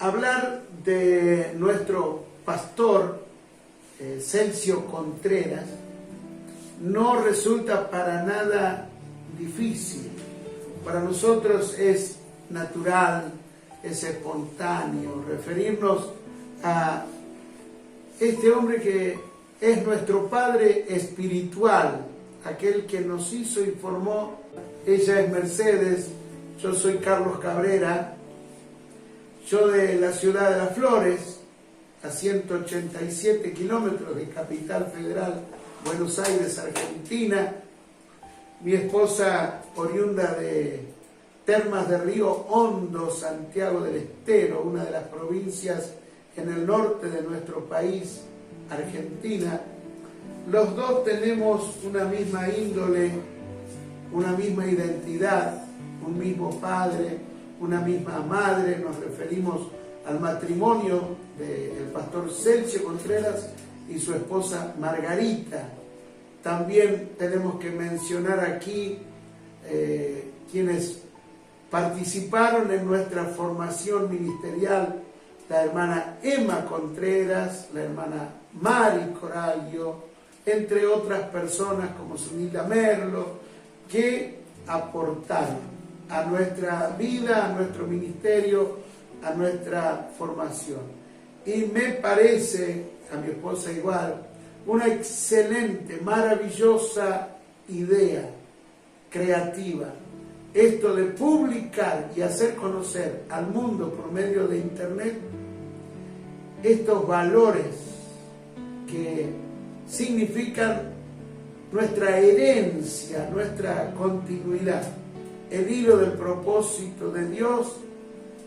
hablar de nuestro pastor Celcio Contreras no resulta para nada difícil. Para nosotros es natural, es espontáneo referirnos a este hombre que es nuestro Padre espiritual, aquel que nos hizo y formó. Ella es Mercedes, yo soy Carlos Cabrera, yo de la ciudad de Las Flores, a 187 kilómetros de Capital Federal, Buenos Aires, Argentina. Mi esposa, oriunda de Termas de Río Hondo, Santiago del Estero, una de las provincias en el norte de nuestro país, Argentina. Los dos tenemos una misma índole, una misma identidad, un mismo padre, una misma madre. Nos referimos al matrimonio del pastor Celcio Contreras y su esposa Margarita. También tenemos que mencionar aquí quienes participaron en nuestra formación ministerial: la hermana Emma Contreras, la hermana Mari Corallo, entre otras personas como Sunilda Merlo, que aportaron a nuestra vida, a nuestro ministerio, a nuestra formación. Y me parece, a mi esposa igual, una excelente, maravillosa idea creativa, esto de publicar y hacer conocer al mundo por medio de internet estos valores que significan nuestra herencia, nuestra continuidad, el hilo del propósito de Dios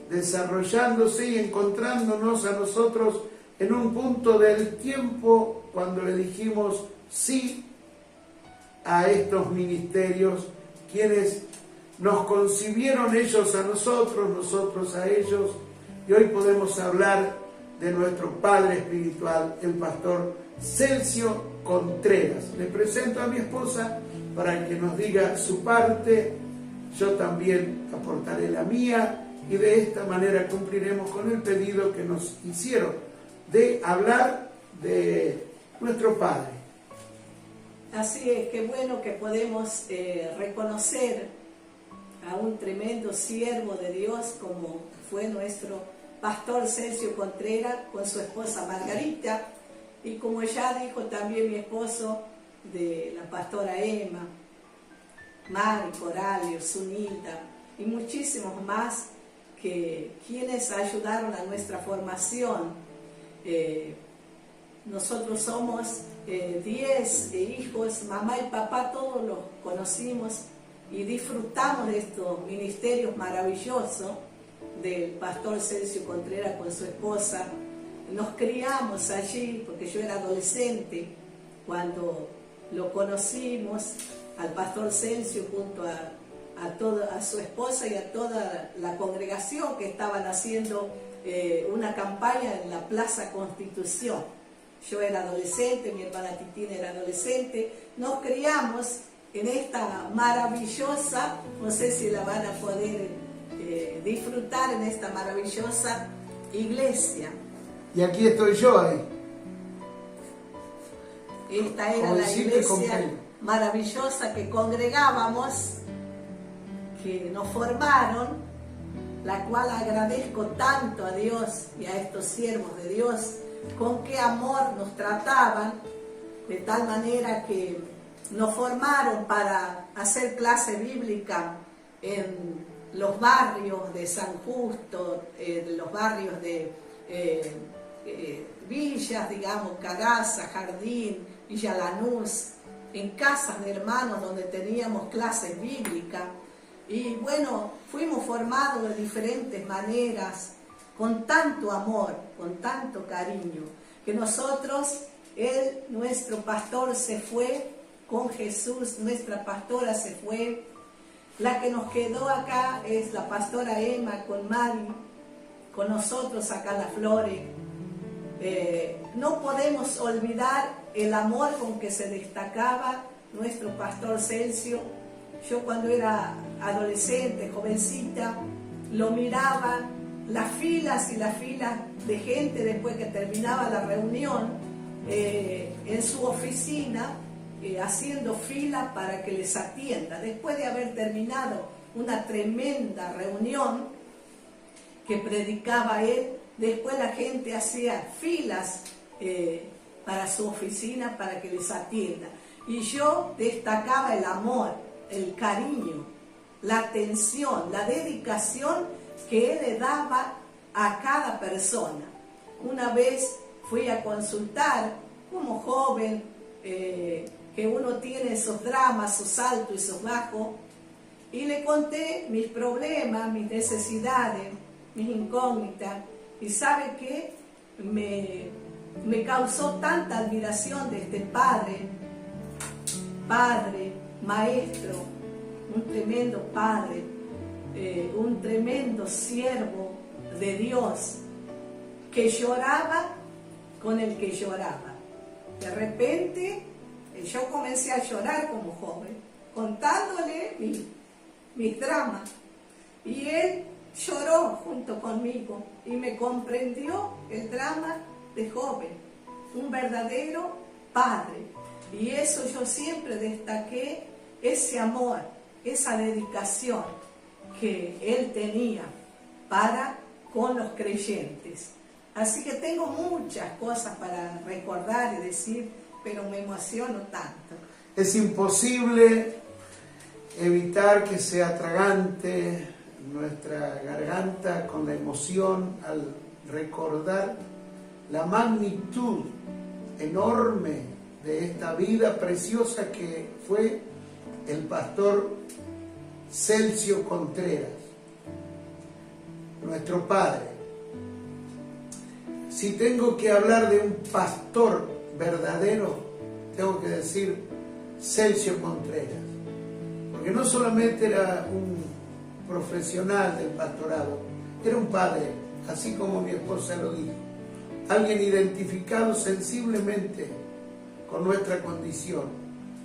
desarrollándose y encontrándonos a nosotros en un punto del tiempo cuando le dijimos sí a estos ministerios, quienes nos concibieron ellos a nosotros, nosotros a ellos, y hoy podemos hablar de nuestro padre espiritual, el pastor Celcio Contreras. Le presento a mi esposa para que nos diga su parte, yo también aportaré la mía, y de esta manera cumpliremos con el pedido que nos hicieron de hablar de nuestro Padre. Así es, qué bueno que podemos reconocer a un tremendo siervo de Dios como fue nuestro pastor Celcio Contreras con su esposa Margarita, y como ya dijo también mi esposo, de la pastora Emma, Mari Corallo, Sunilda y muchísimos más, que quienes ayudaron a nuestra formación. Nosotros somos 10 hijos, mamá y papá, todos los conocimos y disfrutamos de estos ministerios maravillosos del pastor Celcio Contreras con su esposa. Nos criamos allí porque yo era adolescente cuando lo conocimos al pastor Celcio junto a su esposa y a toda la congregación que estaban haciendo una campaña en la Plaza Constitución. Yo era adolescente, mi hermana Titina era adolescente, nos criamos en esta maravillosa, no sé si la van a poder disfrutar, en esta maravillosa iglesia. Y aquí estoy yo ahí. Esta era la iglesia maravillosa que congregábamos, que nos formaron, la cual agradezco tanto a Dios y a estos siervos de Dios, con qué amor nos trataban, de tal manera que nos formaron para hacer clase bíblica en los barrios de San Justo, los barrios de villas, digamos, Caraza, Jardín, Villa Lanús, en casas de hermanos donde teníamos clases bíblicas. Y bueno, fuimos formados de diferentes maneras, con tanto amor, con tanto cariño, que nosotros, nuestro pastor se fue con Jesús, nuestra pastora se fue. La que nos quedó acá es la pastora Emma con Mari, con nosotros acá en Las Flores. No podemos olvidar el amor con que se destacaba nuestro pastor Celcio. Yo cuando era adolescente, jovencita, lo miraba las filas y las filas de gente después que terminaba la reunión en su oficina, haciendo fila para que les atienda. Después de haber terminado una tremenda reunión que predicaba él, después la gente hacía filas para su oficina para que les atienda. Y yo destacaba el amor, el cariño, la atención, la dedicación que él le daba a cada persona. Una vez fui a consultar como joven, que uno tiene esos dramas, sus altos y sus bajos, y le conté mis problemas, mis necesidades, mis incógnitas, y sabe qué, me causó tanta admiración de este padre, maestro, un tremendo padre, un tremendo siervo de Dios, que lloraba con el que lloraba. De repente yo comencé a llorar como joven, contándole mis dramas, y él lloró junto conmigo y me comprendió el drama de joven, un verdadero padre. Y eso yo siempre destaqué, ese amor, esa dedicación que él tenía para con los creyentes. Así que tengo muchas cosas para recordar y decir, pero me emociono tanto. Es imposible evitar que se atragante nuestra garganta con la emoción al recordar la magnitud enorme de esta vida preciosa que fue el pastor Celcio Contreras, nuestro padre. Si tengo que hablar de un pastor verdadero, tengo que decir Celcio Contreras, porque no solamente era un profesional del pastorado, era un padre, así como mi esposa lo dijo, alguien identificado sensiblemente con nuestra condición,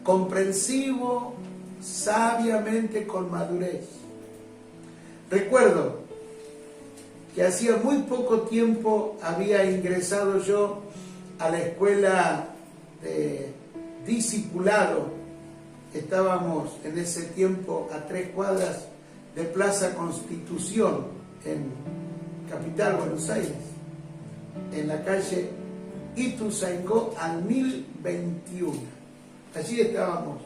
comprensivo, sabiamente, con madurez. Recuerdo que hacía muy poco tiempo había ingresado yo a la escuela de discipulado. Estábamos en ese tiempo a 3 cuadras de Plaza Constitución, en Capital Buenos Aires, en la calle Ituzaingó al 1021. Allí estábamos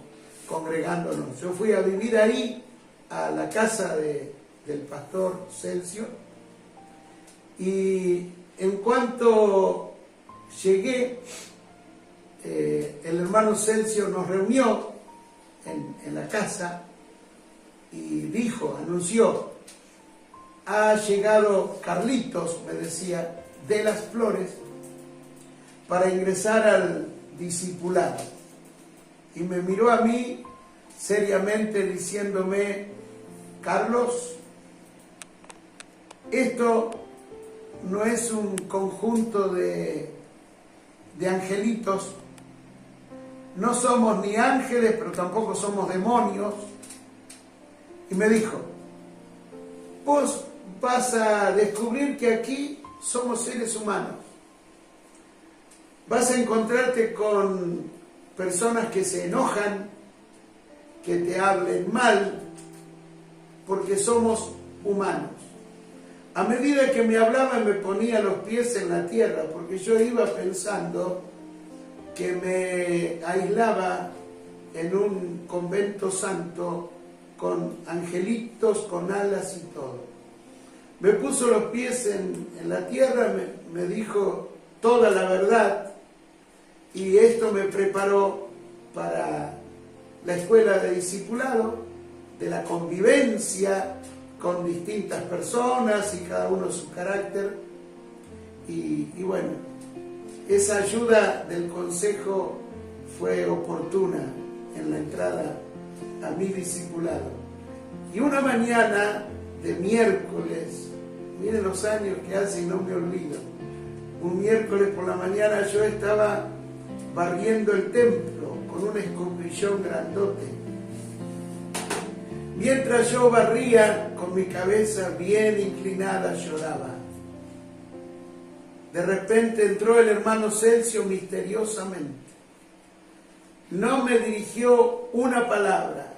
congregándonos. Yo fui a vivir ahí, a la casa del pastor Celcio, y en cuanto llegué, el hermano Celcio nos reunió en la casa y dijo, anunció: ha llegado Carlitos, me decía, de las Flores, para ingresar al discipulado. Y me miró a mí seriamente diciéndome: Carlos, esto no es un conjunto de angelitos, no somos ni ángeles, pero tampoco somos demonios. Y me dijo: vos vas a descubrir que aquí somos seres humanos. Vas a encontrarte con personas que se enojan, que te hablen mal, porque somos humanos. A medida que me hablaba me ponía los pies en la tierra, porque yo iba pensando que me aislaba en un convento santo con angelitos, con alas y todo. Me puso los pies en la tierra, me dijo toda la verdad, y esto me preparó para la escuela de discipulado, de la convivencia con distintas personas y cada uno su carácter. Y bueno, esa ayuda del consejo fue oportuna en la entrada a mi discipulado. Y una mañana de miércoles, miren los años que hace y no me olvido, un miércoles por la mañana yo estaba barriendo el templo con un escopillón grandote. Mientras yo barría con mi cabeza bien inclinada, lloraba. De repente entró el hermano Celso misteriosamente. No me dirigió una palabra.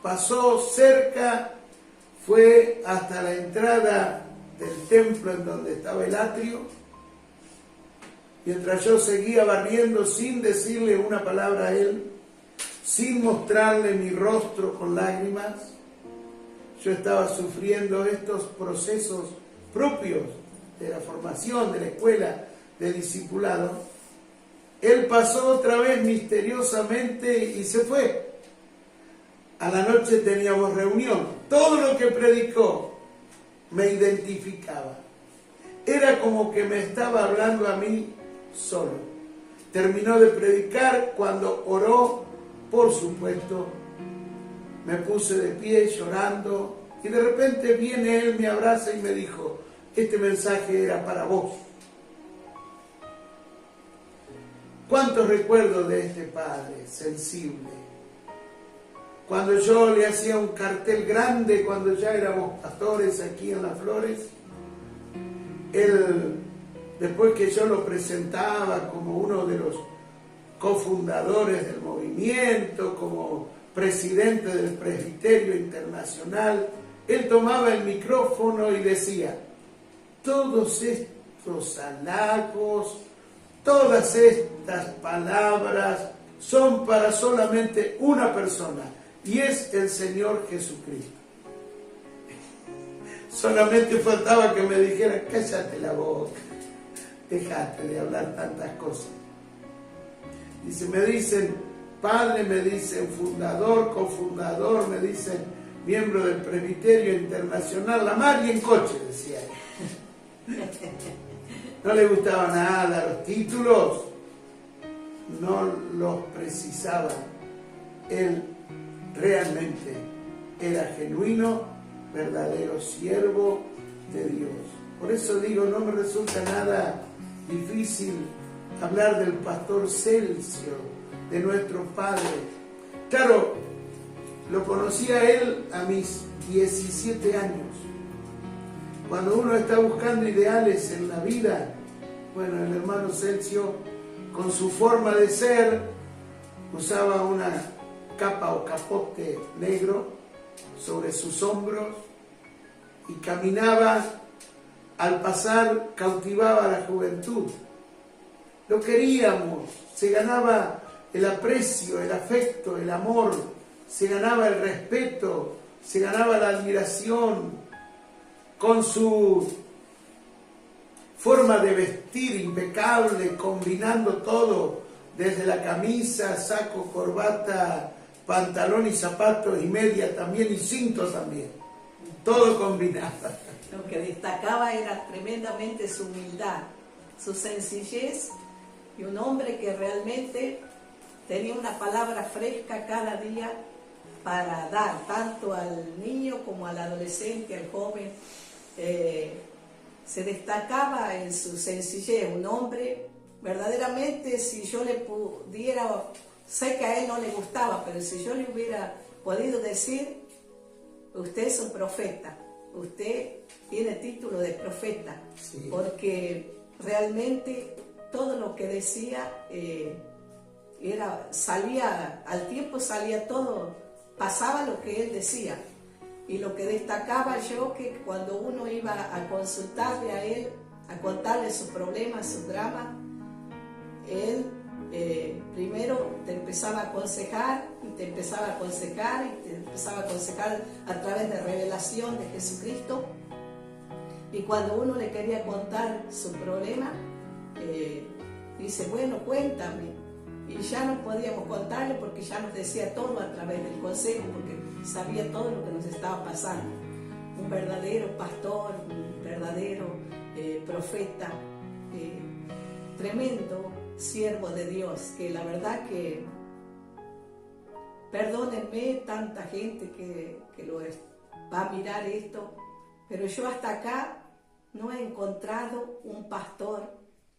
Pasó cerca, fue hasta la entrada del templo en donde estaba el atrio. Mientras yo seguía barriendo sin decirle una palabra a él, sin mostrarle mi rostro con lágrimas, yo estaba sufriendo estos procesos propios de la formación, de la escuela, de discipulado. Él pasó otra vez misteriosamente y se fue. A la noche teníamos reunión. Todo lo que predicó me identificaba. Era como que me estaba hablando a mí solo. Terminó de predicar. Cuando oró, por supuesto, me puse de pie llorando y de repente viene él, me abraza y me dijo: este mensaje era para vos. ¿Cuántos recuerdos de este padre sensible? Cuando yo le hacía un cartel grande, cuando ya éramos pastores aquí en Las Flores, él, después que yo lo presentaba como uno de los cofundadores del movimiento, como presidente del Presbiterio Internacional, él tomaba el micrófono y decía: todos estos halagos, todas estas palabras son para solamente una persona, y es el Señor Jesucristo. Solamente faltaba que me dijera: cállate la boca, dejate de hablar tantas cosas. Dice, me dicen padre, me dicen fundador, cofundador, me dicen miembro del Presbiterio Internacional, la mar y en coche, decía él. No le gustaba nada los títulos, no los precisaba. Él realmente era genuino, verdadero siervo de Dios. Por eso digo, no me resulta nada difícil hablar del pastor Celso, de nuestro padre. Claro, lo conocí a él a mis 17 años. Cuando uno está buscando ideales en la vida, bueno, el hermano Celso, con su forma de ser, usaba una capa o capote negro sobre sus hombros y caminaba, al pasar cautivaba a la juventud. Lo queríamos, se ganaba el aprecio, el afecto, el amor, se ganaba el respeto, se ganaba la admiración. Con su forma de vestir impecable, combinando todo, desde la camisa, saco, corbata, pantalón y zapatos y media también y cinto también, todo combinado. Lo que destacaba era tremendamente su humildad, su sencillez, y un hombre que realmente tenía una palabra fresca cada día para dar, tanto al niño como al adolescente, al joven. Se destacaba en su sencillez, un hombre verdaderamente, si yo le pudiera, sé que a él no le gustaba, pero si yo le hubiera podido decir: usted es un profeta, usted tiene título de profeta, sí. Porque realmente todo lo que decía salía, al tiempo salía todo, pasaba lo que él decía. Y lo que destacaba yo, que cuando uno iba a consultarle a él, a contarle sus problemas, sus dramas, él primero te empezaba a aconsejar, y te empezaba a aconsejar, y te empezaba a aconsejar a través de revelación de Jesucristo. Y cuando uno le quería contar su problema, dice: bueno, cuéntame. Y ya no podíamos contarle porque ya nos decía todo a través del consejo, porque sabía todo lo que nos estaba pasando. Un verdadero pastor, un verdadero profeta, tremendo siervo de Dios, que la verdad que, perdónenme tanta gente que va a mirar esto, pero yo hasta acá no he encontrado un pastor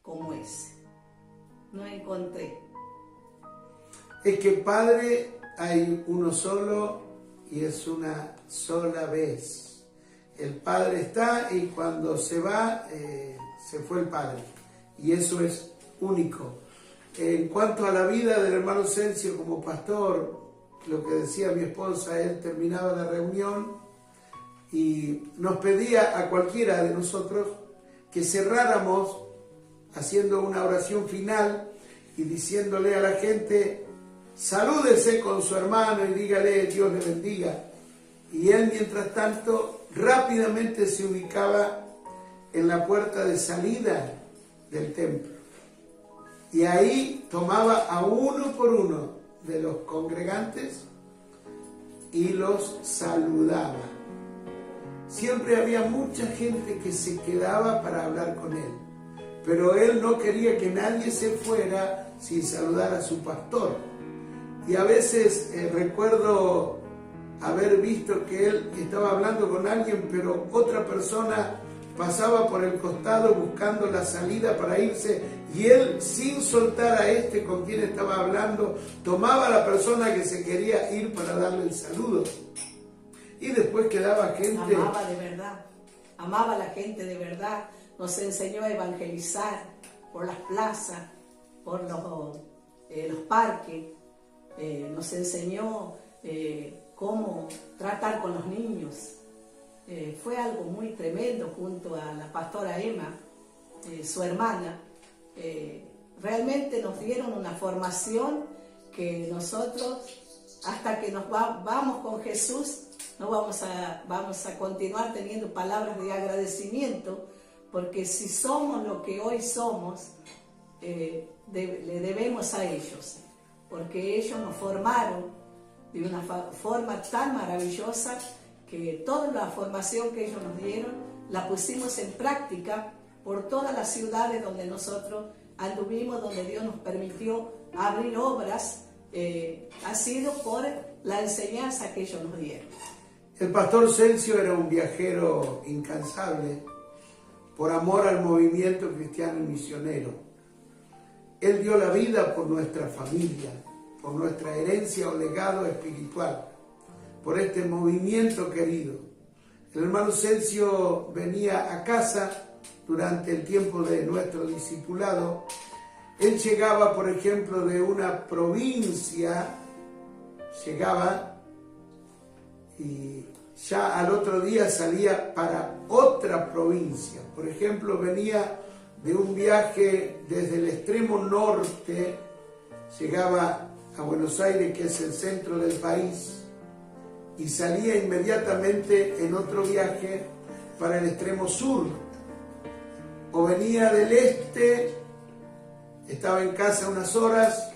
como ese. No encontré. Es que Padre hay uno solo y es una sola vez. El Padre está y cuando se va, se fue el Padre. Y eso es único. En cuanto a la vida del hermano Celcio como pastor, lo que decía mi esposa, él terminaba la reunión y nos pedía a cualquiera de nosotros que cerráramos haciendo una oración final y diciéndole a la gente: salúdese con su hermano y dígale Dios le bendiga. Y él, mientras tanto, rápidamente se ubicaba en la puerta de salida del templo. Y ahí tomaba a uno por uno de los congregantes y los saludaba. Siempre había mucha gente que se quedaba para hablar con él, pero él no quería que nadie se fuera sin saludar a su pastor. Y a veces recuerdo haber visto que él estaba hablando con alguien, pero otra persona pasaba por el costado buscando la salida para irse, y él, sin soltar a este con quien estaba hablando, tomaba a la persona que se quería ir para darle el saludo. Y después quedaba gente... Amaba de verdad, amaba a la gente de verdad. Nos enseñó a evangelizar por las plazas, por los parques. Nos enseñó cómo tratar con los niños. Fue algo muy tremendo junto a la pastora Emma, su hermana. Realmente nos dieron una formación que nosotros, hasta que nos vamos con Jesús, no vamos a continuar teniendo palabras de agradecimiento, porque si somos lo que hoy somos, le debemos a ellos, porque ellos nos formaron de una forma tan maravillosa que toda la formación que ellos nos dieron la pusimos en práctica por todas las ciudades donde nosotros anduvimos, donde Dios nos permitió abrir obras. Ha sido por la enseñanza que ellos nos dieron. El pastor Celcio era un viajero incansable por amor al movimiento cristiano y misionero. Él dio la vida por nuestra familia, por nuestra herencia o legado espiritual, por este movimiento querido. El hermano Celcio venía a casa durante el tiempo de nuestro discipulado. Él llegaba, por ejemplo, de una provincia, y ya al otro día salía para otra provincia. Por ejemplo, venía de un viaje desde el extremo norte, llegaba a Buenos Aires, que es el centro del país, y salía inmediatamente en otro viaje para el extremo sur. O venía del este, estaba en casa unas horas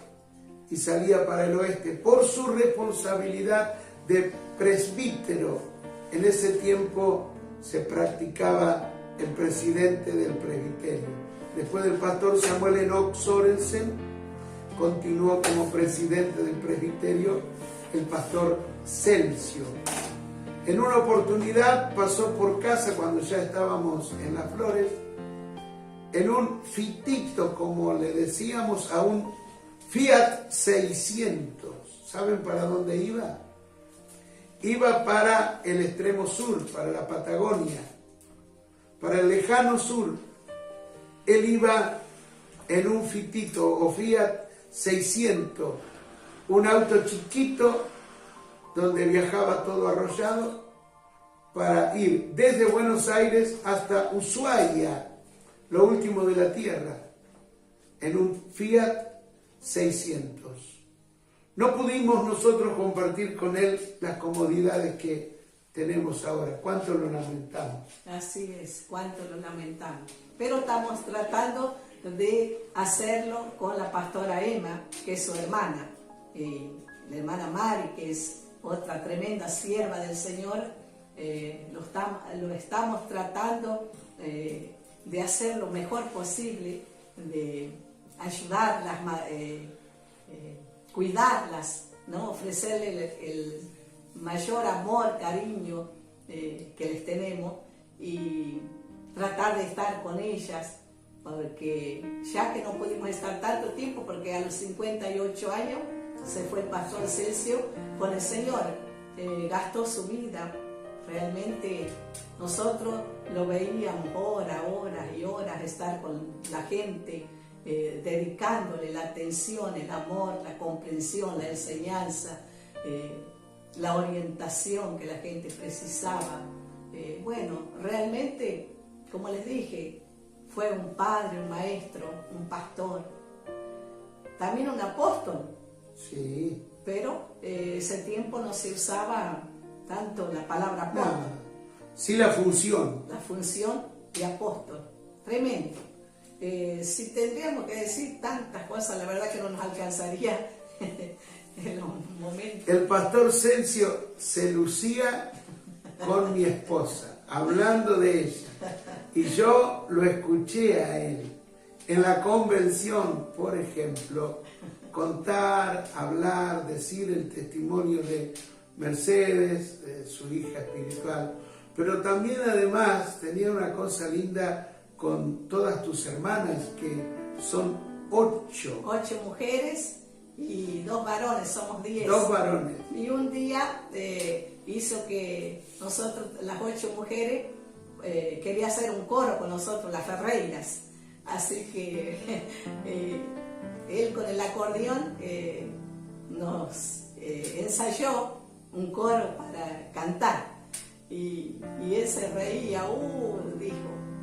y salía para el oeste, por su responsabilidad de presbítero. En ese tiempo se practicaba el presidente del presbiterio. Después del pastor Samuel Enoch Sorensen, continuó como presidente del presbiterio el pastor Celcio. En una oportunidad pasó por casa, cuando ya estábamos en Las Flores, en un fitito, como le decíamos, a un Fiat 600. ¿Saben para dónde iba? Iba para el extremo sur, para la Patagonia, para el lejano sur. Él iba en un fitito o Fiat 600, un auto chiquito donde viajaba todo arrollado, para ir desde Buenos Aires hasta Ushuaia, lo último de la tierra, en un Fiat 600. No pudimos nosotros compartir con él las comodidades que tenemos ahora. ¿Cuánto lo lamentamos? Así es, cuánto lo lamentamos. Pero estamos tratando de hacerlo con la pastora Emma, que es su hermana, la hermana Mari, que es otra tremenda sierva del Señor. Lo estamos tratando de hacer lo mejor posible, de ayudarlas, cuidarlas, ¿no? Ofrecerle el mayor amor, cariño que les tenemos, y tratar de estar con ellas, porque ya que no pudimos estar tanto tiempo, porque a los 58 años se fue el pastor Celcio con el Señor, gastó su vida. Realmente nosotros lo veíamos horas y horas estar con la gente, dedicándole la atención, el amor, la comprensión, la enseñanza, la orientación que la gente precisaba. Bueno, realmente, como les dije, fue un padre, un maestro, un pastor, también un apóstol. Sí. Pero ese tiempo no se usaba tanto la palabra apóstol. No, sí la función. La función de apóstol. Tremendo. Si tendríamos que decir tantas cosas, la verdad que no nos alcanzaría en los momentos. El pastor Celcio se lucía con mi esposa, hablando de ella. Y yo lo escuché a él. En la convención, por ejemplo, contar, hablar, decir el testimonio de Mercedes, su hija espiritual, pero también además tenía una cosa linda con todas tus hermanas, que son 8. 8 mujeres y 2 varones, somos 10. 2 varones. Y un día hizo que nosotros, las 8 mujeres, quería hacer un coro con nosotros, las Ferreiras. Así que él con el acordeón nos ensayó un coro para cantar. Y él se reía, dijo,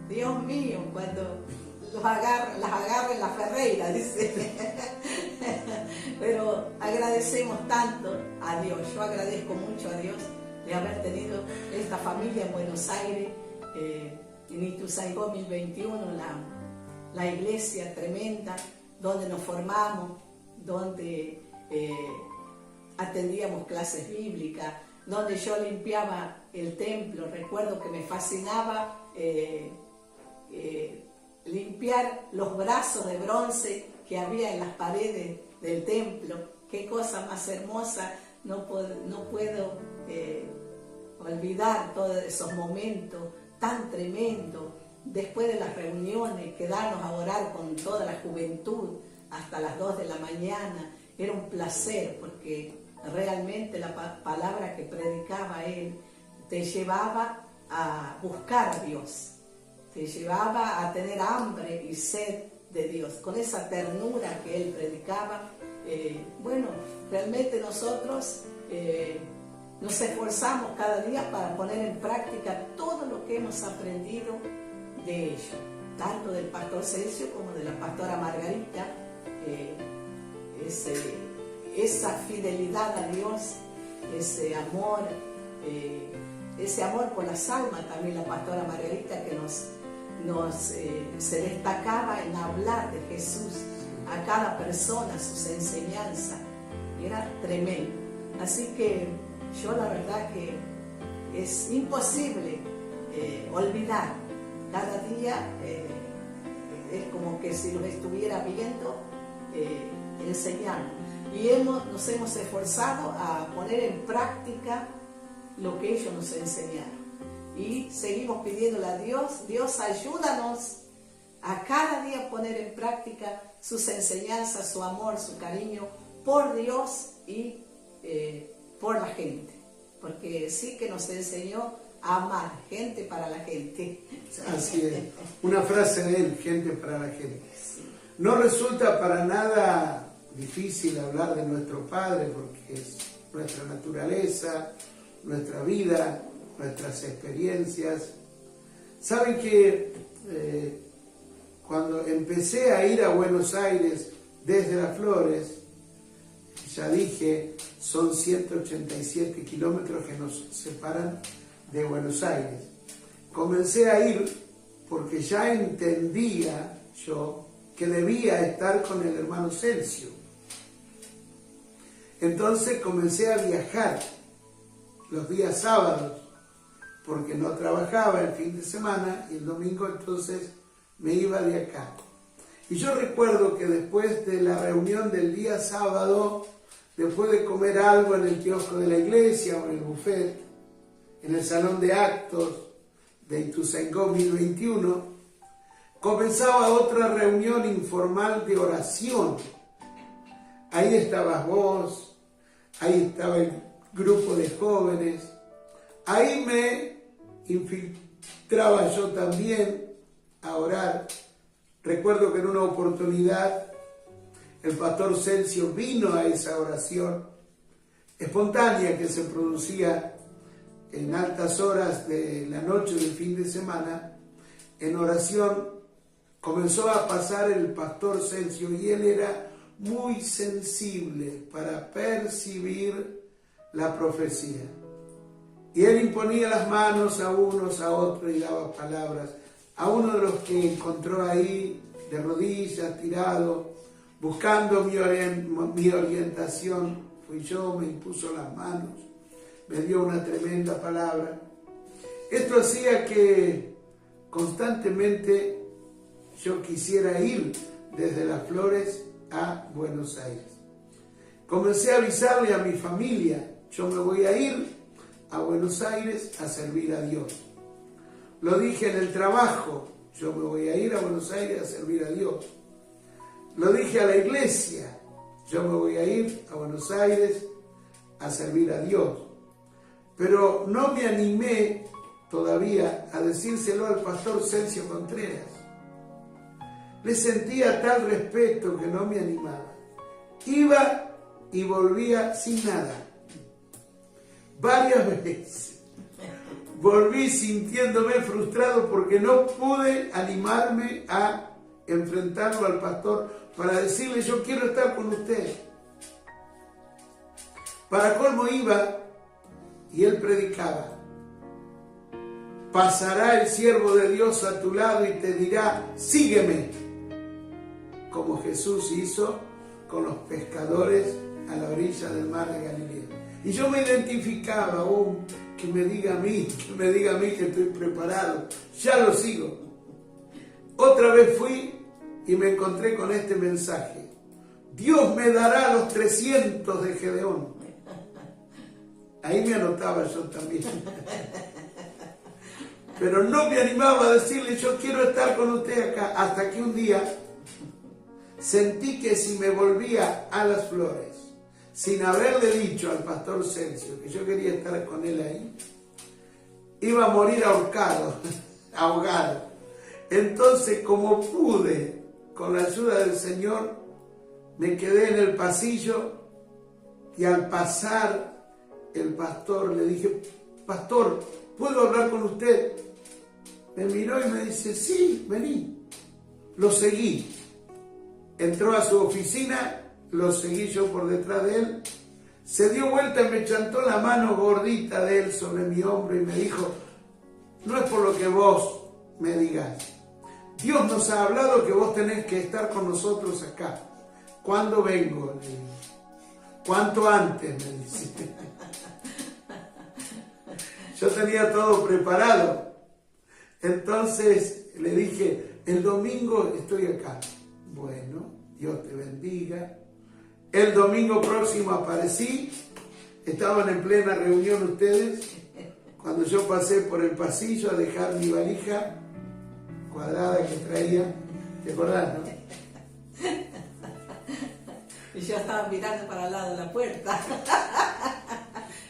Dios mío, cuando las agarre la Ferreira, dice. Pero agradecemos tanto a Dios, yo agradezco mucho a Dios de haber tenido esta familia en Buenos Aires, en Ituzaingó 1021, la iglesia tremenda, donde nos formamos, donde atendíamos clases bíblicas, donde yo limpiaba el templo. Recuerdo que me fascinaba limpiar los brazos de bronce que había en las paredes del templo. Qué cosa más hermosa, no puedo olvidar todos esos momentos tan tremendos. Después de las reuniones, quedarnos a orar con toda la juventud hasta las 2 de la mañana, era un placer, porque realmente la palabra que predicaba él te llevaba a buscar a Dios, te llevaba a tener hambre y sed de Dios, con esa ternura que él predicaba. Bueno, realmente nosotros nos esforzamos cada día para poner en práctica todo lo que hemos aprendido de ellos, tanto del pastor Celcio como de la pastora Margarita. Esa fidelidad a Dios, ese amor por las almas. También la pastora Margarita, que se destacaba en hablar de Jesús a cada persona, sus enseñanzas, era tremendo. Así que yo la verdad que es imposible olvidar. Cada día es como que si los estuviera viendo, enseñando. Y nos hemos esforzado a poner en práctica lo que ellos nos enseñaron. Y seguimos pidiéndole a Dios, Dios, ayúdanos a cada día poner en práctica sus enseñanzas, su amor, su cariño por Dios y por la gente. Porque sí que nos enseñó a amar, gente para la gente. Así es. Una frase de él, gente para la gente. No resulta para nada difícil hablar de nuestro Padre, porque es nuestra naturaleza, nuestra vida, nuestras experiencias. Saben que cuando empecé a ir a Buenos Aires desde Las Flores, ya dije, son 187 kilómetros que nos separan de Buenos Aires. Comencé a ir porque ya entendía yo que debía estar con el hermano Celcio. Entonces comencé a viajar los días sábados, porque no trabajaba el fin de semana, y el domingo entonces me iba de acá. Y yo recuerdo que después de la reunión del día sábado, después de comer algo en el kiosco de la iglesia o en el buffet, en el salón de actos de Ituzaingó 1021, comenzaba otra reunión informal de oración. Ahí estabas vos, ahí estaba el grupo de jóvenes. Ahí me infiltraba yo también a orar. Recuerdo que en una oportunidad el pastor Celcio vino a esa oración espontánea que se producía en altas horas de la noche del fin de semana. En oración comenzó a pasar el pastor Celcio y él era muy sensible para percibir la profecía. Y él imponía las manos a unos, a otros y daba palabras. A uno de los que encontró ahí de rodillas, tirado, buscando mi orientación, fui yo, me impuso las manos, me dio una tremenda palabra. Esto hacía que constantemente yo quisiera ir desde Las Flores a Buenos Aires. Comencé a avisarle a mi familia, yo me voy a ir a Buenos Aires a servir a Dios. Lo dije en el trabajo, yo me voy a ir a Buenos Aires a servir a Dios. Lo dije a la iglesia, yo me voy a ir a Buenos Aires a servir a Dios. Pero no me animé todavía a decírselo al pastor Celcio Contreras. Le sentía tal respeto que no me animaba. Iba y volvía sin nada. Varias veces. Volví sintiéndome frustrado porque no pude animarme a enfrentarlo al pastor para decirle: yo quiero estar con usted. Para colmo iba y él predicaba: pasará el siervo de Dios a tu lado y te dirá: sígueme, como Jesús hizo con los pescadores a la orilla del mar de Galilea. Y yo me identificaba aún, que me diga a mí que estoy preparado, ya lo sigo. Otra vez fui y me encontré con este mensaje: Dios me dará los 300 de Gedeón. Ahí me anotaba yo también. Pero no me animaba a decirle: yo quiero estar con usted acá. Hasta que un día sentí que si me volvía a Las Flores, sin haberle dicho al pastor Celcio que yo quería estar con él ahí, iba a morir ahorcado, ahogado. Entonces, como pude, con la ayuda del Señor, me quedé en el pasillo y al pasar el pastor le dije: pastor, ¿puedo hablar con usted? Me miró y me dice: sí, vení. Lo seguí. Entró a su oficina, lo seguí yo por detrás de él. Se dio vuelta y me chantó la mano gordita de él sobre mi hombro y me dijo: no es por lo que vos me digas. Dios nos ha hablado que vos tenés que estar con nosotros acá. ¿Cuándo vengo? Le digo. ¿Cuánto antes? Me dice. Yo tenía todo preparado. Entonces le dije: el domingo estoy acá. Bueno, Dios te bendiga. El domingo próximo aparecí. Estaban en plena reunión ustedes. Cuando yo pasé por el pasillo a dejar mi valija cuadrada que traía. ¿Te acordás, no? Y yo estaba mirando para el lado de la puerta.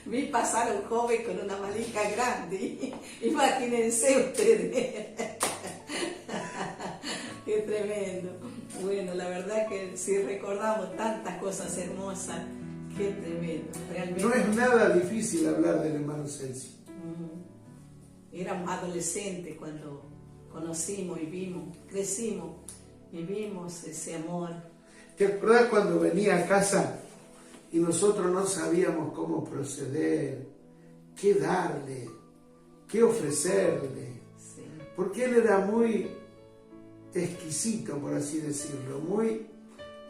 Vi pasar a un joven con una valija grande. Imagínense ustedes. Qué tremendo. Bueno, la verdad que si recordamos tantas cosas hermosas, qué tremendo. Realmente. No es nada difícil hablar del hermano Celcio. Éramos adolescentes cuando conocimos y vimos, crecimos y vimos ese amor. ¿Te acordás cuando venía a casa y nosotros no sabíamos cómo proceder, qué darle, qué ofrecerle? Sí. Porque él era muy exquisito, por así decirlo, muy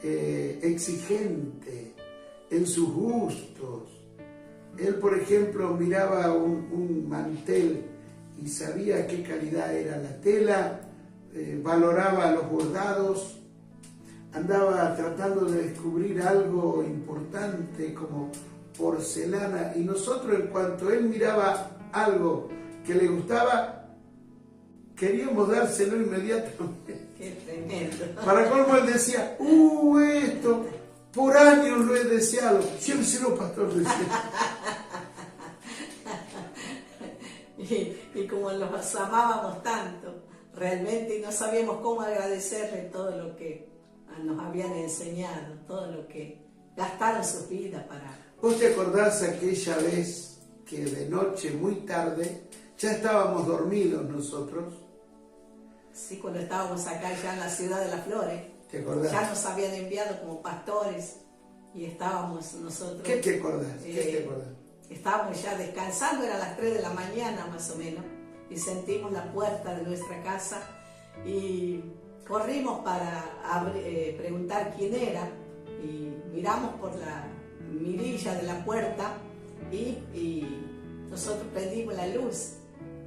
exigente en sus gustos. Él, por ejemplo, miraba un mantel y sabía qué calidad era la tela, valoraba los bordados, andaba tratando de descubrir algo importante como porcelana, y nosotros, en cuanto él miraba algo que le gustaba, queríamos dárselo inmediatamente. Qué tremendo. Para colmo él decía: esto, por años lo he deseado. Lléveselo, pastor, decía. Y como los amábamos tanto, realmente, y no sabíamos cómo agradecerle todo lo que nos habían enseñado, todo lo que gastaron sus vidas para... ¿Vos te acordás aquella vez que de noche, muy tarde, ya estábamos dormidos nosotros? Sí, cuando estábamos acá ya en la ciudad de Las Flores. ¿Te acordás? Ya nos habían enviado como pastores y estábamos nosotros... ¿Qué te acordás? ¿Qué te acordás? Estábamos ya descansando, eran las 3 de la mañana más o menos, y sentimos la puerta de nuestra casa y corrimos para preguntar quién era, y miramos por la mirilla de la puerta y nosotros prendimos la luz,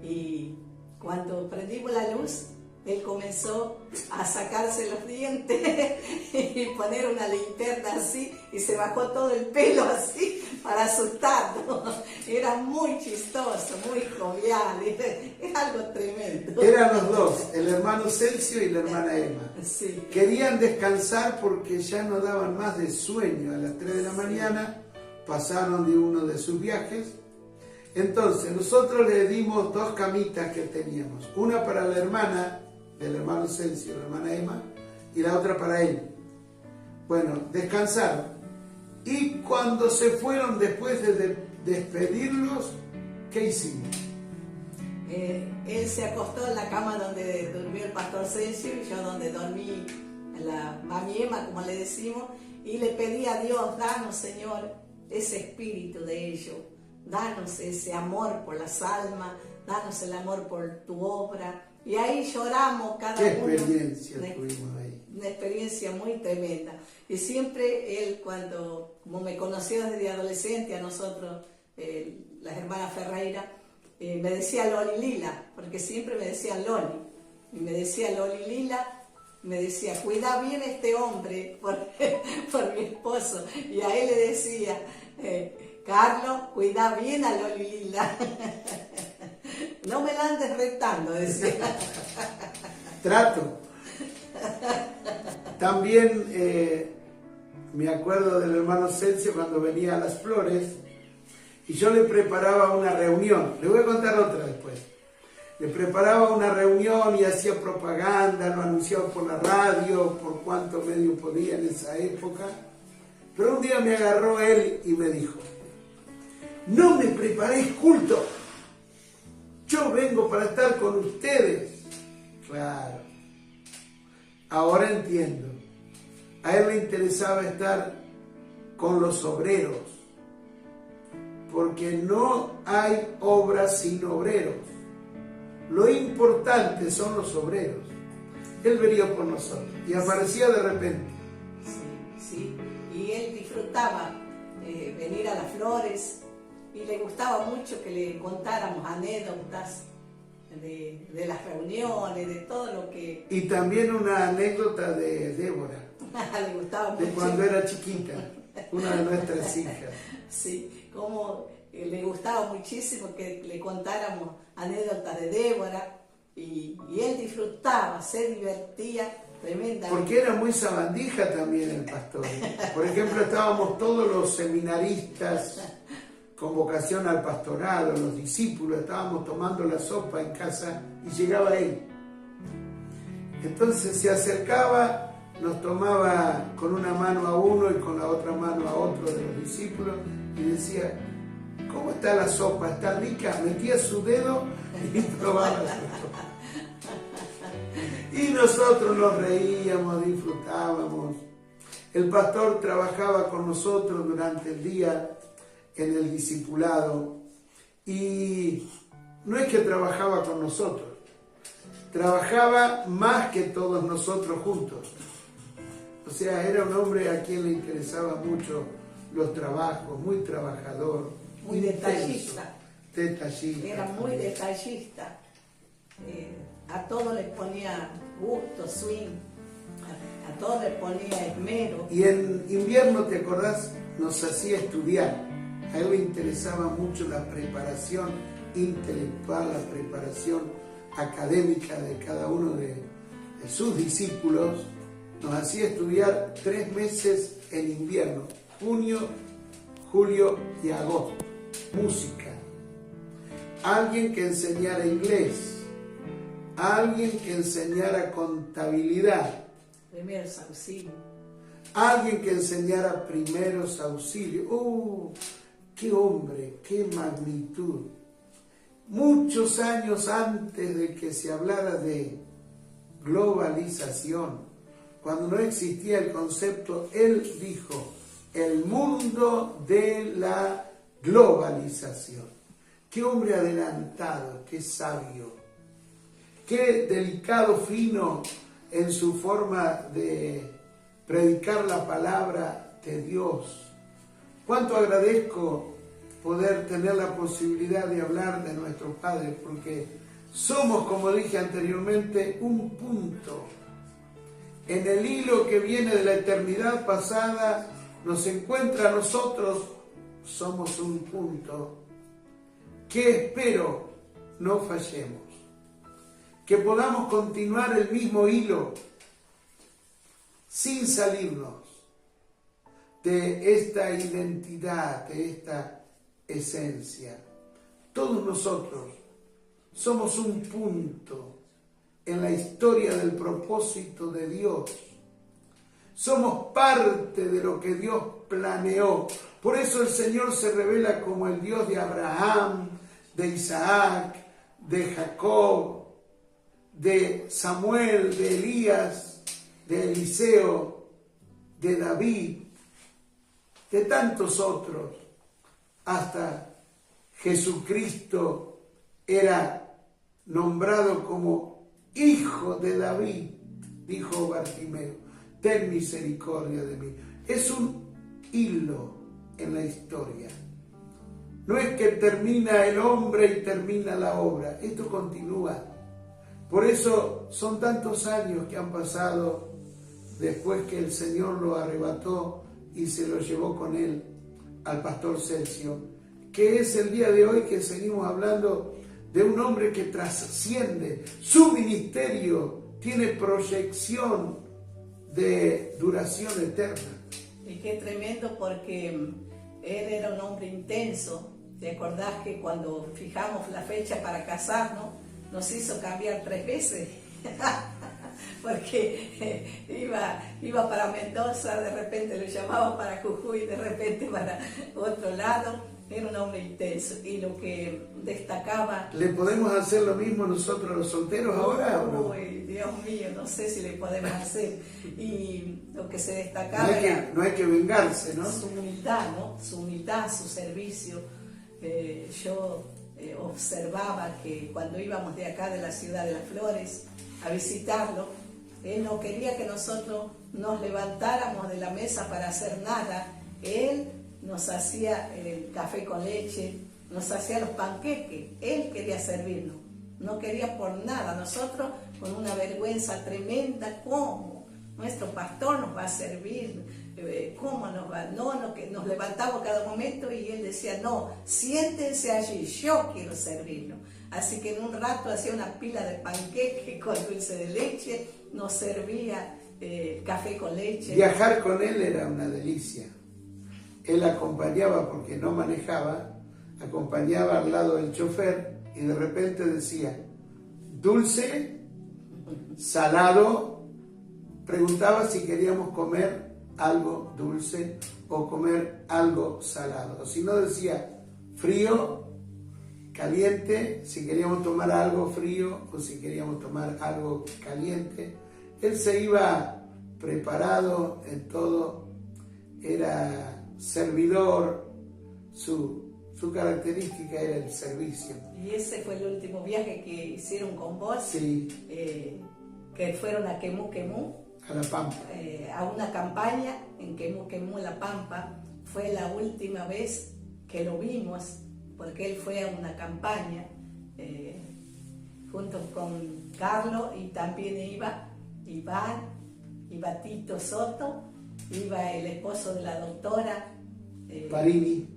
y cuando prendimos la luz él comenzó a sacarse los dientes y poner una linterna así, y se bajó todo el pelo así para asustarnos. Era muy chistoso, muy jovial, es algo tremendo. Eran los dos, el hermano Celcio y la hermana Emma. Sí. Querían descansar porque ya no daban más de sueño. A las 3 de la mañana pasaron de uno de sus viajes. Entonces nosotros le dimos 2 camitas que teníamos, una para la hermana del hermano Celcio, la hermana Emma, y la otra para él. Bueno, descansaron. Y cuando se fueron, después de despedirlos, ¿qué hicimos? Él se acostó en la cama donde durmió el pastor Celcio, y yo donde dormí, en la mami Emma, como le decimos, y le pedí a Dios: danos, Señor, ese espíritu de ellos, danos ese amor por las almas, danos el amor por tu obra. Y ahí lloramos cada uno. ¿Qué experiencia tuvimos ahí? Una experiencia muy tremenda. Y siempre él, como me conoció desde adolescente, a nosotros, las hermanas Ferreira, me decía Loli Lila, porque siempre me decían Loli. Y me decía Loli Lila, me decía: cuida bien a este hombre por mi esposo. Y a él le decía: Carlos, cuida bien a Loli Lila. No me la andes retando, decía. Trato. También me acuerdo del hermano Celcio cuando venía a Las Flores y yo le preparaba una reunión. Le voy a contar otra después. Le preparaba una reunión y hacía propaganda, lo anunciaba por la radio, por cuánto medio podía en esa época. Pero un día me agarró él y me dijo: no me preparéis culto. Yo vengo para estar con ustedes. Claro. Ahora entiendo. A él le interesaba estar con los obreros. Porque no hay obra sin obreros. Lo importante son los obreros. Él venía por nosotros y aparecía de repente. Sí, sí. Y él disfrutaba venir a Las Flores. Y le gustaba mucho que le contáramos anécdotas de las reuniones, de todo lo que... Y también una anécdota de Débora. Le gustaba mucho. De cuando era chiquita, una de nuestras hijas. Sí, como le gustaba muchísimo que le contáramos anécdotas de Débora. Y él disfrutaba, se divertía tremendamente. Porque era muy sabandija también el pastor. Por ejemplo, estábamos todos los seminaristas con vocación al pastorado, los discípulos, estábamos tomando la sopa en casa y llegaba él. Entonces se acercaba, nos tomaba con una mano a uno y con la otra mano a otro de los discípulos y decía: ¿cómo está la sopa? ¿Está rica? Metía su dedo y probaba la sopa. Y nosotros nos reíamos, disfrutábamos. El pastor trabajaba con nosotros durante el día en el discipulado, y no es que trabajaba con nosotros, trabajaba más que todos nosotros juntos. O sea, era un hombre a quien le interesaba mucho los trabajos, muy trabajador, muy detallista. Era muy también. detallista. A todo les ponía gusto, swing, a todo les ponía esmero. Y en invierno, ¿te acordás? Nos hacía estudiar. A él le interesaba mucho la preparación intelectual, la preparación académica de cada uno de sus discípulos, nos hacía estudiar 3 meses en invierno, junio, julio y agosto. Música. Alguien que enseñara inglés. Alguien que enseñara contabilidad. Primeros auxilios. Alguien que enseñara primeros auxilios. ¡Qué hombre! ¡Qué magnitud! Muchos años antes de que se hablara de globalización, cuando no existía el concepto, él dijo, el mundo de la globalización. ¡Qué hombre adelantado! ¡Qué sabio! ¡Qué delicado, fino en su forma de predicar la palabra de Dios! Cuánto agradezco poder tener la posibilidad de hablar de nuestro Padre, porque somos, como dije anteriormente, un punto. En el hilo que viene de la eternidad pasada, nos encuentra a nosotros, somos un punto. Que espero no fallemos, que podamos continuar el mismo hilo sin salirnos de esta identidad, de esta esencia. Todos nosotros somos un punto en la historia del propósito de Dios. Somos parte de lo que Dios planeó. Por eso el Señor se revela como el Dios de Abraham, de Isaac, de Jacob, de Samuel, de Elías, de Eliseo, de David, de tantos otros, hasta Jesucristo era nombrado como hijo de David, dijo Bartimeo, ten misericordia de mí. Es un hilo en la historia. No es que termina el hombre y termina la obra, esto continúa. Por eso son tantos años que han pasado después que el Señor lo arrebató y se lo llevó con él al pastor Celcio, que es el día de hoy que seguimos hablando de un hombre que trasciende. Su ministerio tiene proyección de duración eterna. Y qué tremendo, porque él era un hombre intenso. ¿Te acordás que cuando fijamos la fecha para casarnos, nos hizo cambiar 3 veces? Porque iba para Mendoza, de repente lo llamaba para Jujuy, de repente para otro lado. Era un hombre intenso, y lo que destacaba... ¿Le podemos hacer lo mismo nosotros los solteros ahora o no? Uy, Dios mío, no sé si le podemos hacer. Y lo que se destacaba no hay que vengarse, ¿no? Su humildad, ¿no? Su humildad, su servicio. Yo observaba que cuando íbamos de acá, de la ciudad de Las Flores, a visitarlo, él no quería que nosotros nos levantáramos de la mesa para hacer nada. Él nos hacía el café con leche, nos hacía los panqueques. Él quería servirnos, no quería por nada. Nosotros, con una vergüenza tremenda, ¿cómo? Nuestro pastor nos va a servir, ¿cómo nos va? No, que nos levantamos cada momento, y él decía, no, siéntense allí, yo quiero servirlo. Así que en un rato hacía una pila de panqueques con dulce de leche, nos servía café con leche. Viajar con él era una delicia. Él acompañaba, porque no manejaba, acompañaba al lado del chofer, y de repente decía, dulce, salado, preguntaba si queríamos comer algo dulce o comer algo salado. O si no, decía frío, caliente, si queríamos tomar algo frío o si queríamos tomar algo caliente. Él se iba preparado en todo, era servidor, su característica era el servicio. Y ese fue el último viaje que hicieron con vos, sí. Que fueron a Quemú Quemú, a La Pampa, a una campaña en Quemú Quemú, La Pampa. Fue la última vez que lo vimos, porque él fue a una campaña junto con Carlos, y también iba Iván, iba Tito Soto, iba el esposo de la doctora Parini,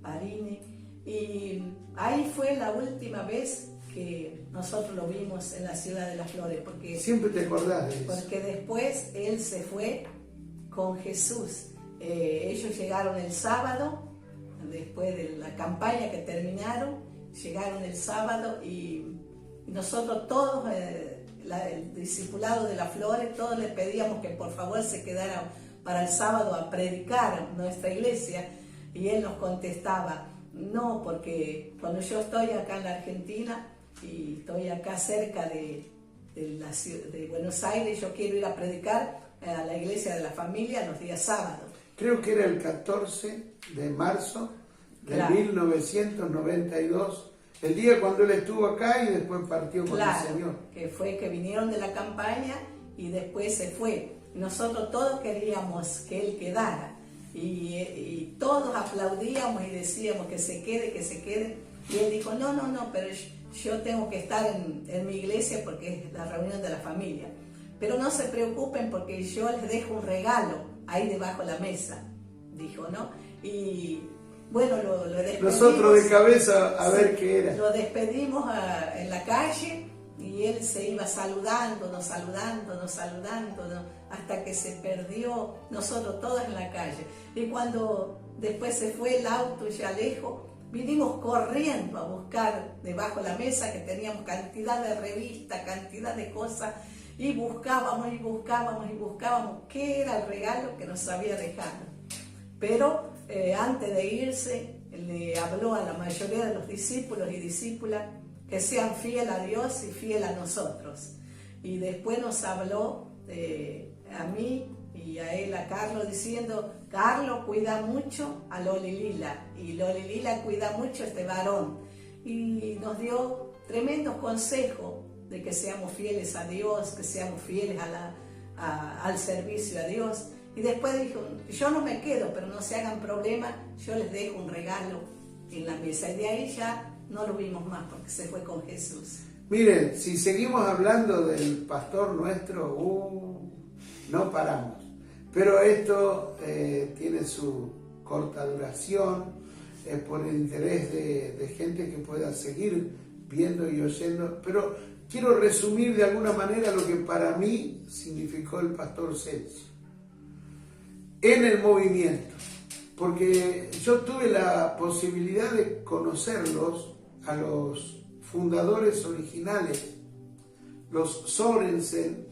y ahí fue la última vez que nosotros lo vimos en la ciudad de Las Flores, porque siempre te acordás de eso. Porque después él se fue con Jesús. Ellos llegaron el sábado, después de la campaña que terminaron, llegaron el sábado y nosotros todos, el discipulado de las Flores, todos le pedíamos que por favor se quedara para el sábado a predicar en nuestra iglesia, y él nos contestaba, no, porque cuando yo estoy acá en la Argentina y estoy acá cerca de Buenos Aires, yo quiero ir a predicar a la iglesia de la familia los días sábados. Creo que era el 14 de marzo de Claro. 1992, el día cuando él estuvo acá y después partió con el Señor. Que fue que vinieron de la campaña y después se fue. Nosotros todos queríamos que él quedara y todos aplaudíamos y decíamos que se quede, que se quede. Y él dijo, no, pero yo tengo que estar en mi iglesia porque es la reunión de la familia. Pero no se preocupen porque yo les dejo un regalo ahí debajo de la mesa, dijo, ¿no? Y bueno, lo despedimos. Nosotros de cabeza a ver qué era. Lo despedimos en la calle y él se iba saludándonos, hasta que se perdió, nosotros todos en la calle. Y cuando después se fue el auto ya lejos, vinimos corriendo a buscar debajo de la mesa, que teníamos cantidad de revistas, cantidad de cosas, y buscábamos qué era el regalo que nos había dejado. Pero antes de irse, le habló a la mayoría de los discípulos y discípulas que sean fieles a Dios y fieles a nosotros. Y después nos habló a mí y a él, a Carlos, diciendo, Carlos cuida mucho a Loli Lila y Loli Lila cuida mucho a este varón. Y nos dio tremendos consejos de que seamos fieles a Dios, que seamos fieles al servicio a Dios. Y después dijo, yo no me quedo, pero no se hagan problema, yo les dejo un regalo en la mesa. Y de ahí ya no lo vimos más porque se fue con Jesús. Miren, si seguimos hablando del pastor nuestro, no paramos. Pero esto tiene su corta duración, por el interés de gente que pueda seguir viendo y oyendo. Pero quiero resumir de alguna manera lo que para mí significó el pastor Celso en el movimiento, porque yo tuve la posibilidad de conocerlos, a los fundadores originales, los Sorensen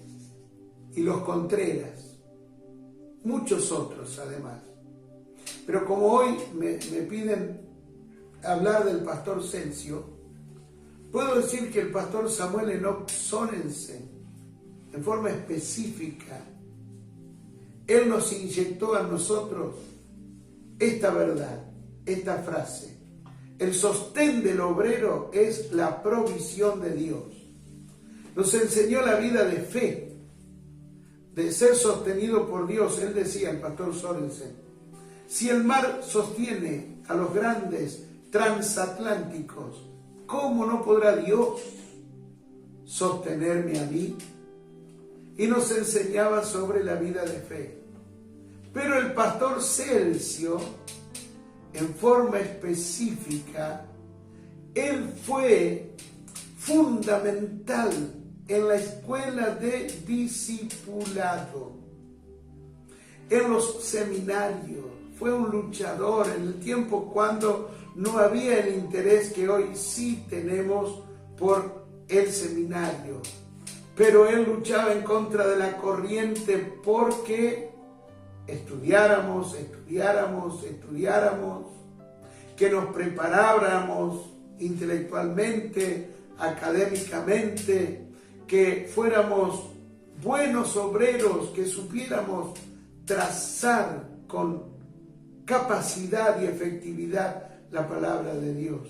y los Contreras, muchos otros además. Pero como hoy me piden hablar del pastor Celso, puedo decir que el pastor Samuel Enoch Sorensen, en forma específica, él nos inyectó a nosotros esta verdad, esta frase. El sostén del obrero es la provisión de Dios. Nos enseñó la vida de fe, de ser sostenido por Dios. Él decía, el pastor Sorensen, si el mar sostiene a los grandes transatlánticos, ¿cómo no podrá Dios sostenerme a mí? Y nos enseñaba sobre la vida de fe. Pero el pastor Celso, en forma específica, él fue fundamental en la escuela de discipulado, en los seminarios. Fue un luchador en el tiempo cuando no había el interés que hoy sí tenemos por el seminario. Pero él luchaba en contra de la corriente porque estudiáramos, que nos preparáramos intelectualmente, académicamente, que fuéramos buenos obreros, que supiéramos trazar con capacidad y efectividad la palabra de Dios.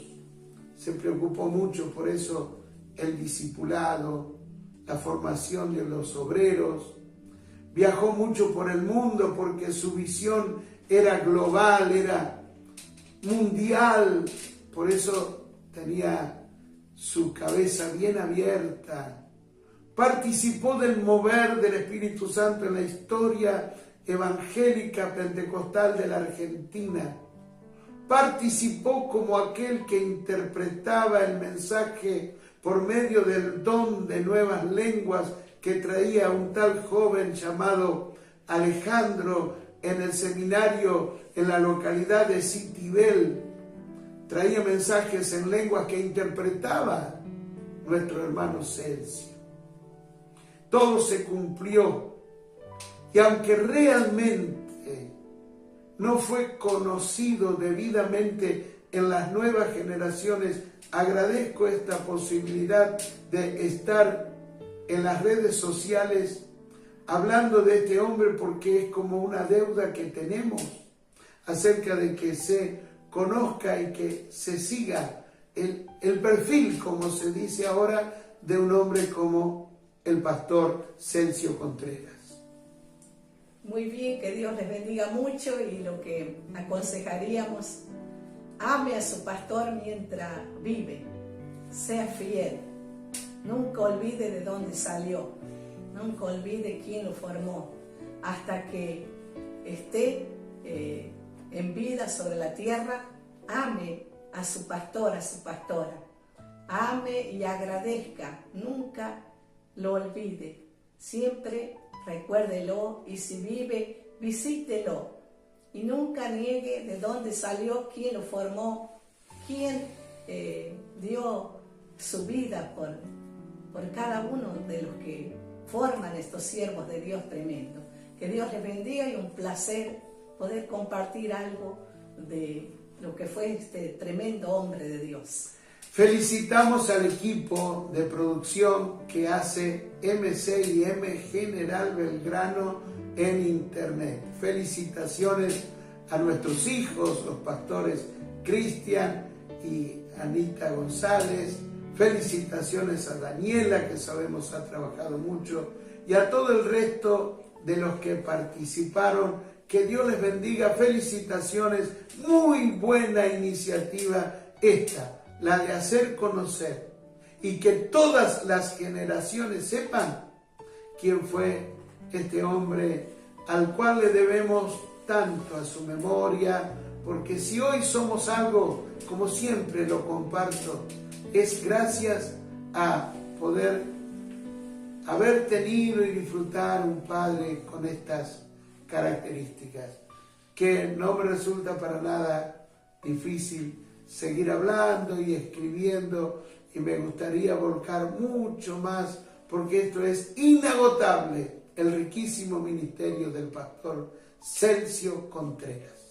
Se preocupó mucho por eso el discipulado, la formación de los obreros. Viajó mucho por el mundo porque su visión era global, era mundial. Por eso tenía su cabeza bien abierta. Participó del mover del Espíritu Santo en la historia evangélica pentecostal de la Argentina. Participó como aquel que interpretaba el mensaje por medio del don de nuevas lenguas que traía un tal joven llamado Alejandro en el seminario en la localidad de Citibel, traía mensajes en lenguas que interpretaba nuestro hermano Celso. Todo se cumplió, y aunque realmente no fue conocido debidamente en las nuevas generaciones, agradezco esta posibilidad de estar en las redes sociales hablando de este hombre, porque es como una deuda que tenemos acerca de que se conozca y que se siga el perfil, como se dice ahora, de un hombre como el pastor Celso Contreras. Muy bien, que Dios les bendiga mucho, y lo que aconsejaríamos: ame a su pastor mientras vive, sea fiel, nunca olvide de dónde salió, nunca olvide quién lo formó, hasta que esté en vida sobre la tierra. Ame a su pastor, a su pastora, ame y agradezca, nunca lo olvide, siempre recuérdelo, y si vive, visítelo, y nunca niegue de dónde salió, quién lo formó, quién dio su vida por cada uno de los que forman estos siervos de Dios tremendo. Que Dios les bendiga, y un placer poder compartir algo de lo que fue este tremendo hombre de Dios. Felicitamos al equipo de producción que hace MC&M General Belgrano en Internet. Felicitaciones a nuestros hijos, los pastores Cristian y Anita González. Felicitaciones a Daniela, que sabemos ha trabajado mucho, y a todo el resto de los que participaron. Que Dios les bendiga. Felicitaciones. Muy buena iniciativa esta, la de hacer conocer, y que todas las generaciones sepan quién fue este hombre al cual le debemos tanto, a su memoria, porque si hoy somos algo, como siempre lo comparto, es gracias a poder haber tenido y disfrutar un padre con estas características, que no me resulta para nada difícil seguir hablando y escribiendo, y me gustaría volcar mucho más, porque esto es inagotable, el riquísimo ministerio del pastor Celso Contreras.